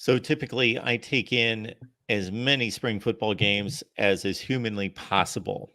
So typically, I take in as many spring football games as is humanly possible.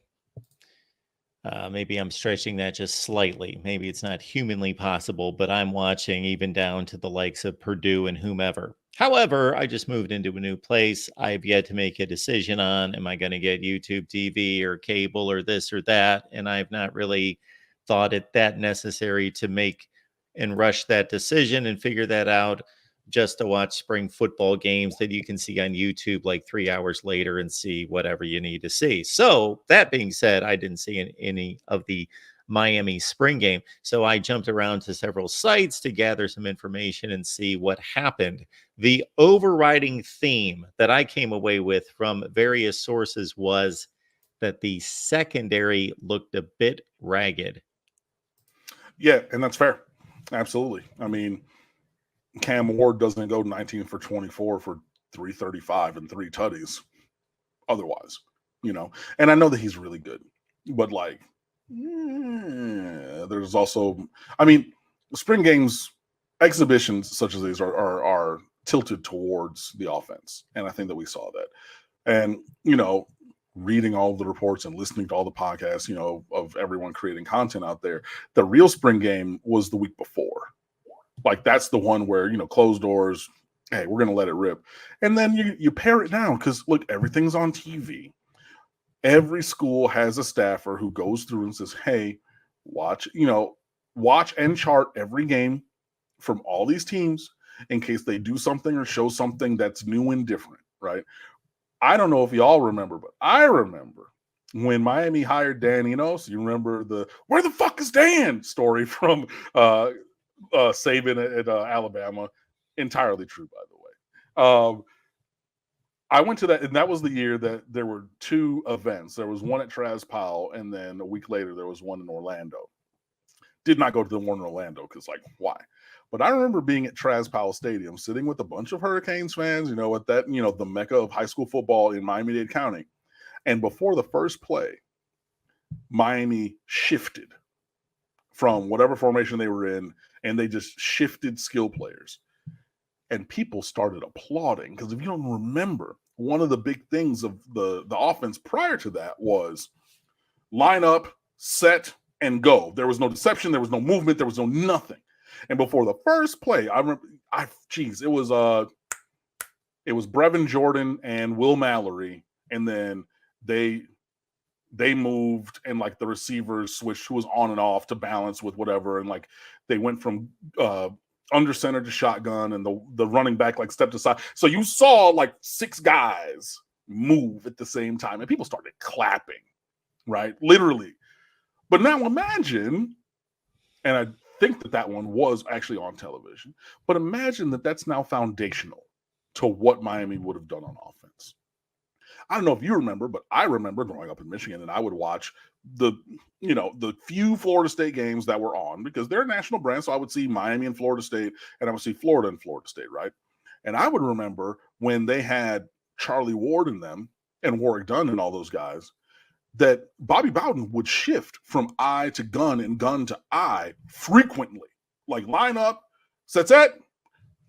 Maybe I'm stretching that just slightly. Maybe it's not humanly possible, but I'm watching even down to the likes of Purdue and whomever. However, I just moved into a new place. I've yet to make a decision on, am I going to get YouTube TV or cable or this or that? And I've not really thought it that necessary to make and rush that decision and figure that out just to watch spring football games that you can see on YouTube like 3 hours later and see whatever you need to see. So, that being said, I didn't see any of the Miami spring game. So, I jumped around to several sites to gather some information and see what happened. The overriding theme that I came away with from various sources was that the secondary looked a bit ragged. Yeah, and that's fair. Absolutely. I mean, Cam Ward doesn't go 19 for 24 for 335 and 3 tutties otherwise, And I know that he's really good, but there's also, I mean, spring games, exhibitions such as these are tilted towards the offense. And I think that we saw that. And, reading all the reports and listening to all the podcasts, of everyone creating content out there, the real spring game was the week before. Like, that's the one where, closed doors, hey, we're going to let it rip. And then you pare it down because, look, everything's on TV. Every school has a staffer who goes through and says, hey, watch and chart every game from all these teams in case they do something or show something that's new and different, right? I don't know if y'all remember, but I remember when Miami hired Dan Enos. You remember the "Where the fuck is Dan?" story from Saban at Alabama. Entirely true, by the way. I went to that, and that was the year that there were 2 events. There was one at Traz Powell, and then a week later there was one in Orlando. Did not go to the one in Orlando because, why? But I remember being at Traz Powell Stadium, sitting with a bunch of Hurricanes fans, at that, the mecca of high school football in Miami-Dade County. And before the first play, Miami shifted from whatever formation they were in, and they just shifted skill players. And people started applauding because if you don't remember, one of the big things of the offense prior to that was line up, set, and go. There was no deception. There was no movement. There was no nothing. And before the first play, I remember, it was Brevin Jordan and Will Mallory, and then they moved, and the receivers switched who was on and off to balance with whatever, and they went from under center to shotgun, and the running back stepped aside. So you saw 6 guys move at the same time, and people started clapping, right? Literally. But now imagine, and I think that one was actually on television, but imagine that that's now foundational to what Miami would have done on offense. I don't know if you remember, but I remember growing up in Michigan, and I would watch the few Florida State games that were on because they're a national brand. So I would see Miami and Florida State, and I would see Florida and Florida State, right? And I would remember when they had Charlie Ward in them and Warwick Dunn and all those guys, that Bobby Bowden would shift from eye to gun and gun to eye frequently, line up, set,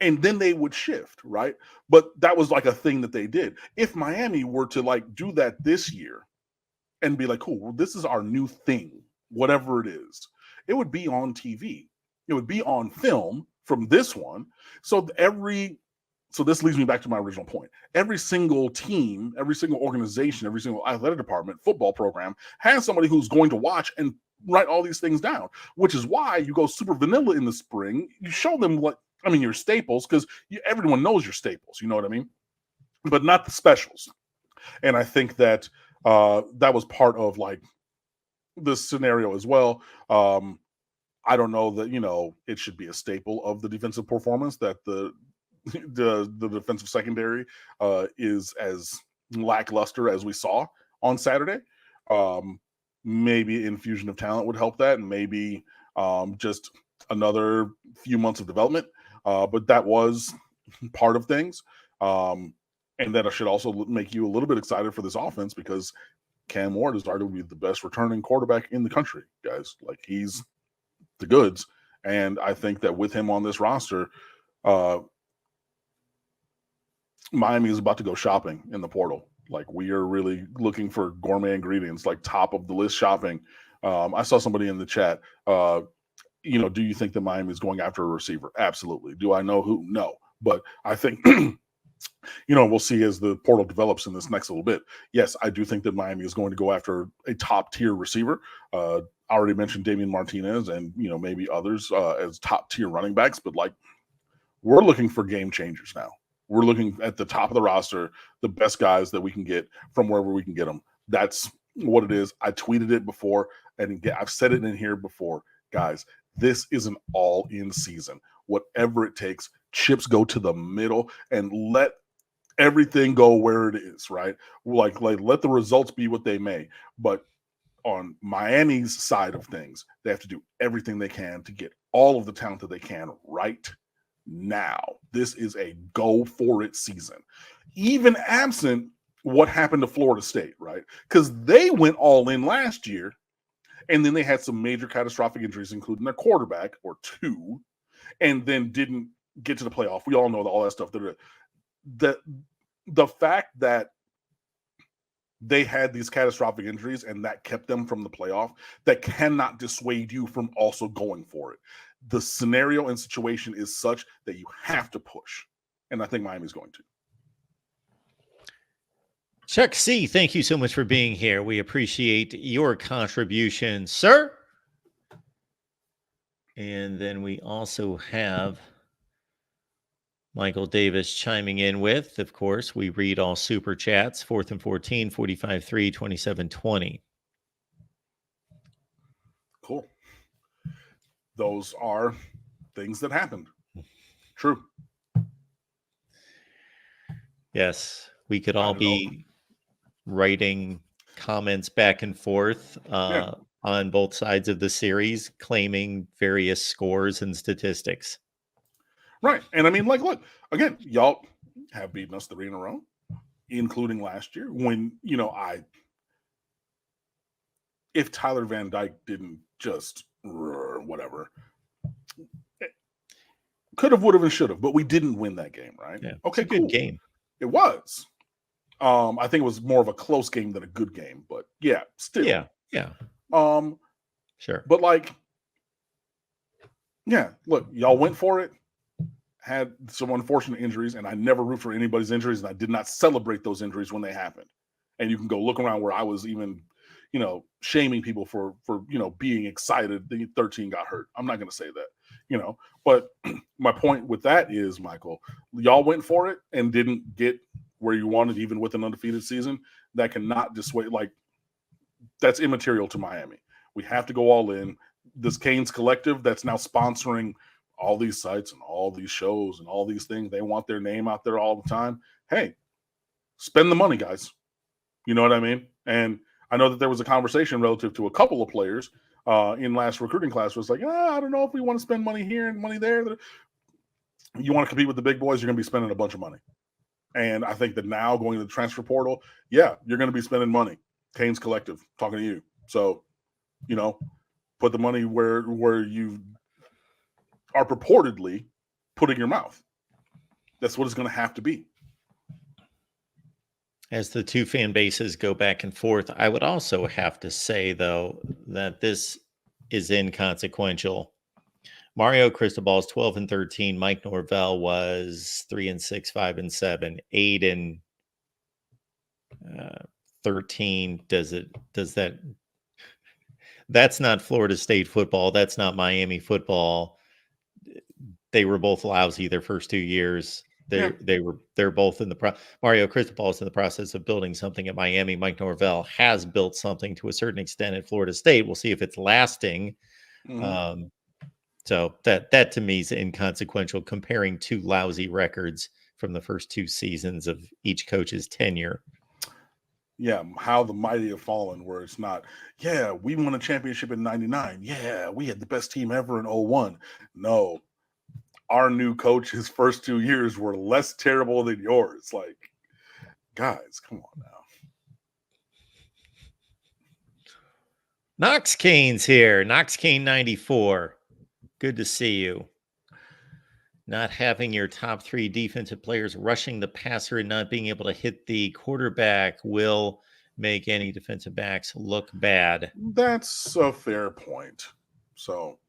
and then they would shift, right? But that was a thing that they did. If Miami were to do that this year and be cool, well, this is our new thing, whatever it is, it would be on TV. It would be on film from this one. So this leads me back to my original point. Every single team, every single organization, every single athletic department, football program has somebody who's going to watch and write all these things down, which is why you go super vanilla in the spring. You show them your staples, because everyone knows your staples, you know what I mean? But not the specials. And I think that that was part of this scenario as well. I don't know that, it should be a staple of the defensive performance that the defensive secondary is as lackluster as we saw on Saturday. Maybe infusion of talent would help that, and maybe just another few months of development. But that was part of things. And that should also make you a little bit excited for this offense, because Cam Ward is arguably the best returning quarterback in the country, guys. He's the goods. And I think that with him on this roster, Miami is about to go shopping in the portal. Like, we are really looking for gourmet ingredients, like top of the list shopping. I saw somebody in the chat. Do you think that Miami is going after a receiver? Absolutely. Do I know who? No. But I think, we'll see as the portal develops in this next little bit. Yes, I do think that Miami is going to go after a top tier receiver. I already mentioned Damian Martinez and, maybe others as top tier running backs. But like, we're looking for game changers now. We're looking at the top of the roster, the best guys that we can get from wherever we can get them. That's what it is. I tweeted it before, and I've said it in here before. Guys, this is an all-in season. Whatever it takes, chips go to the middle and let everything go where it is, right? Like let the results be what they may. But on Miami's side of things, they have to do everything they can to get all of the talent that they can right now. This is a go for it season, even absent what happened to Florida State, right? Because they went all in last year, and then they had some major catastrophic injuries, including their quarterback or two, and then didn't get to the playoff. We all know all that stuff. The fact that they had these catastrophic injuries and that kept them from the playoff, that cannot dissuade you from also going for it. The scenario and situation is such that you have to push. And I think Miami's going to. Chuck C., thank you so much for being here. We appreciate your contribution, sir. And then we also have Michael Davis chiming in with, of course, we read all super chats, 4th and 14, 45-3, 27-20. Cool. Those are things that happened. True. Yes, we could all be writing comments back and forth on both sides of the series, claiming various scores and statistics. Right. And I mean, like, look, again, y'all have beaten us 3 in a row, including last year when, if Tyler Van Dyke didn't just whatever, could have, would have, and should have, but we didn't win that game, right? Yeah, okay, good game. It was. I think it was more of a close game than a good game, but yeah, still. Yeah. Sure. But like, yeah, look, y'all went for it, had some unfortunate injuries, and I never root for anybody's injuries, and I did not celebrate those injuries when they happened. And you can go look around where I was even, shaming people for being excited the 13 got hurt. I'm not going to say that, but my point with that is, Michael, y'all went for it and didn't get where you wanted, even with an undefeated season. That cannot dissuade, like, that's immaterial to Miami. We have to go all in. This Canes Collective that's now sponsoring all these sites and all these shows and all these things, they want their name out there all the time. Hey, spend the money, guys. You know what I mean? And I know that there was a conversation relative to a couple of players in last recruiting class was like, I don't know if we want to spend money here and money there. You want to compete with the big boys, you're going to be spending a bunch of money. And I think that now going to the transfer portal, you're going to be spending money. Canes Collective, talking to you. So, put the money where you are purportedly putting your mouth. That's what it's going to have to be. As the two fan bases go back and forth, I would also have to say, though, that this is inconsequential. Mario Cristobal is 12 and 13. Mike Norvell was 3 and 6, 5 and 7, 8 and 13. That's not Florida State football. That's not Miami football. They were both lousy their first 2 years. They're both in the Mario Cristobal is in the process of building something at Miami. Mike Norvell has built something to a certain extent at Florida State. We'll see if it's lasting. Mm-hmm. So that to me is inconsequential, comparing two lousy records from the first 2 seasons of each coach's tenure. Yeah, how the mighty have fallen, where it's not, we won a championship in 99. Yeah, we had the best team ever in 01. No, our new coach, his first 2 years were less terrible than yours. Like, guys, come on now. Knox Kane's here. Knox Kane 94. Good to see you. not having your top 3 defensive players rushing the passer and not being able to hit the quarterback will make any defensive backs look bad. That's a fair point. So,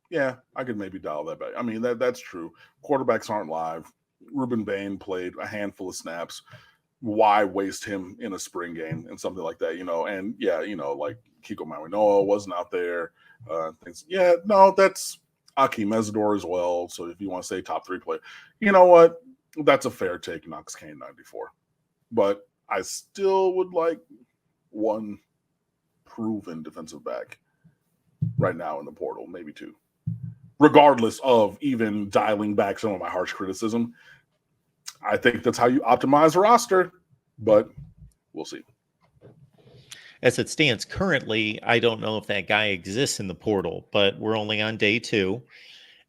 yeah, I could maybe dial that back. I mean, that's true. Quarterbacks aren't live. Ruben Bain played a handful of snaps. Why waste him in a spring game and something like that, And yeah, like Kiko Mawinoa wasn't out there. Things. Yeah, no, that's Aki Mesidor as well. So if you want to say top 3 player, you know what? That's a fair take, Knox Kane 94. But I still would like one proven defensive back right now in the portal, maybe 2. Regardless of even dialing back some of my harsh criticism, I think that's how you optimize a roster, but we'll see. As it stands currently, I don't know if that guy exists in the portal, but we're only on day 2.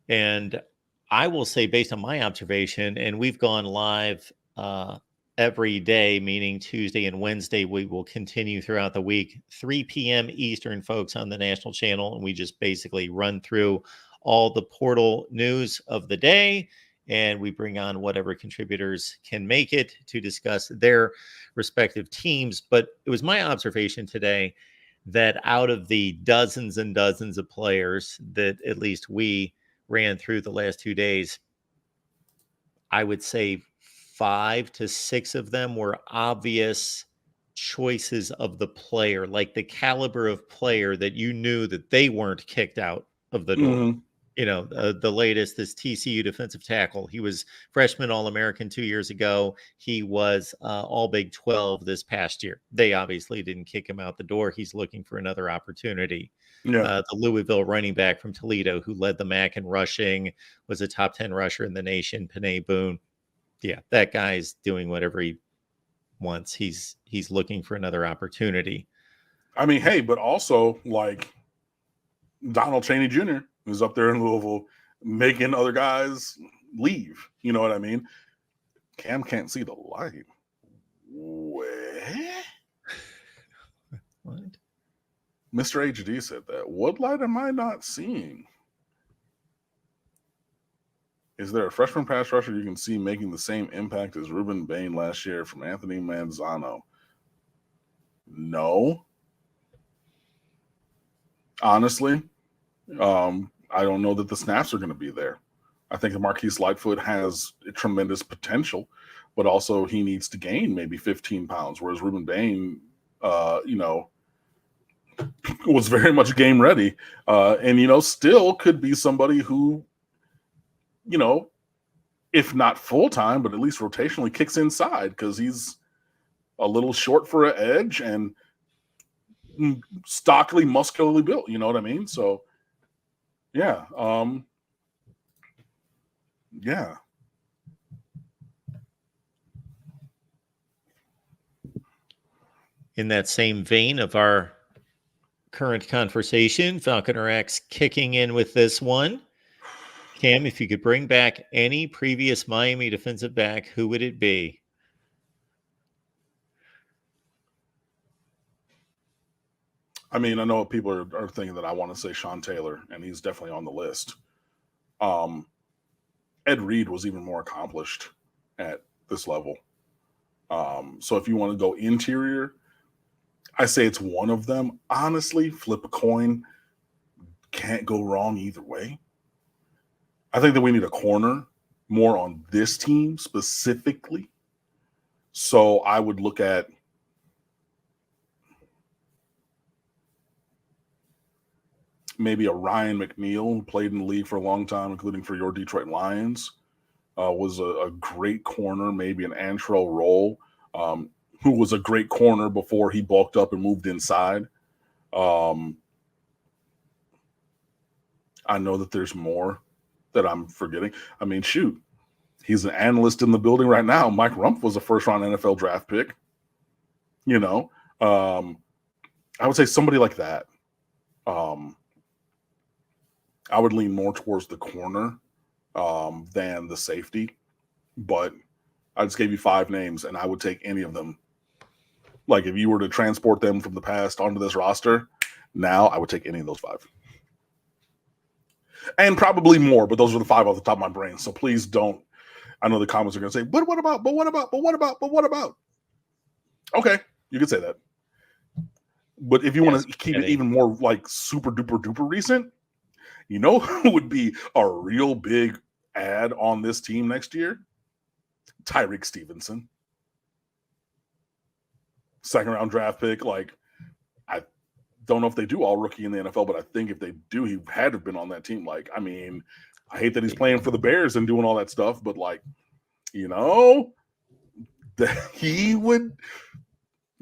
And I will say, based on my observation, and we've gone live every day, meaning Tuesday and Wednesday, we will continue throughout the week, 3 p.m. Eastern, folks, on the national channel. And we just basically run through all the portal news of the day, and we bring on whatever contributors can make it to discuss their respective teams. But it was my observation today that out of the dozens and dozens of players that at least we ran through the last 2 days, I would say 5 to 6 of them were obvious choices of the player, like the caliber of player that you knew that they weren't kicked out of the door. Mm-hmm. The latest is TCU defensive tackle. He was freshman All-American 2 years ago. He was All Big 12 this past year. They obviously didn't kick him out the door. He's looking for another opportunity. Yeah. The Louisville running back from Toledo who led the MAC in rushing, was a top 10 rusher in the nation, Panay Boone. Yeah, that guy's doing whatever he wants. He's looking for another opportunity. I mean, hey, but also like Donald Chaney Jr. is up there in Louisville making other guys leave. You know what I mean? Cam can't see the light. Where? What? Mr. HD said that. What light am I not seeing? Is there a freshman pass rusher you can see making the same impact as Ruben Bain last year from Anthony Manzano? No. Honestly, I don't know that the snaps are going to be there. I think Marquise Lightfoot has tremendous potential, but also he needs to gain maybe 15 pounds, whereas Ruben Bain, was very much game ready, and still could be somebody who, if not full time, but at least rotationally kicks inside because he's a little short for an edge and stockily, muscularly built. You know what I mean? So, yeah, yeah. In that same vein of our current conversation, Falconer X kicking in with this one. Cam, if you could bring back any previous Miami defensive back, who would it be? I mean, I know people are thinking that I want to say Sean Taylor, and he's definitely on the list. Ed Reed was even more accomplished at this level. So if you want to go interior, I say it's one of them. Honestly, flip a coin. Can't go wrong either way. I think that we need a corner more on this team specifically. So I would look at maybe a Ryan McNeil, who played in the league for a long time, including for your Detroit Lions. Was a great corner, maybe an Antrell Roll, who was a great corner before he bulked up and moved inside. I know that there's more that I'm forgetting. I mean, shoot, he's an analyst in the building right now. Mike Rumpf was a first-round NFL draft pick. I would say somebody like that. I would lean more towards the corner than the safety, but I just gave you 5 names, and I would take any of them. Like, if you were to transport them from the past onto this roster, now I would take any of those 5. and probably more, but those are the 5 off the top of my brain. So please don't. I know the comments are going to say, but what about? But what about? But what about? But what about? Okay, you can say that. But if you want to keep it even more like super duper duper recent, you know who would be a real big ad on this team next year? Tyreek Stevenson. 2nd round draft pick. Like, I don't know if they do all rookie in the NFL, but I think if they do, he had to have been on that team. Like, I mean, I hate that he's playing for the Bears and doing all that stuff, but like, you know, that he would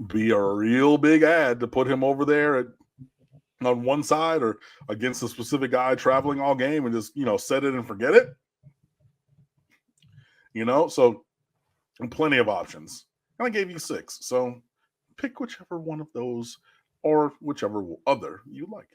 be a real big ad to put him over there on one side or against a specific guy traveling all game and just, set it and forget it. So plenty of options. And I gave you 6. So pick whichever one of those or whichever other you like.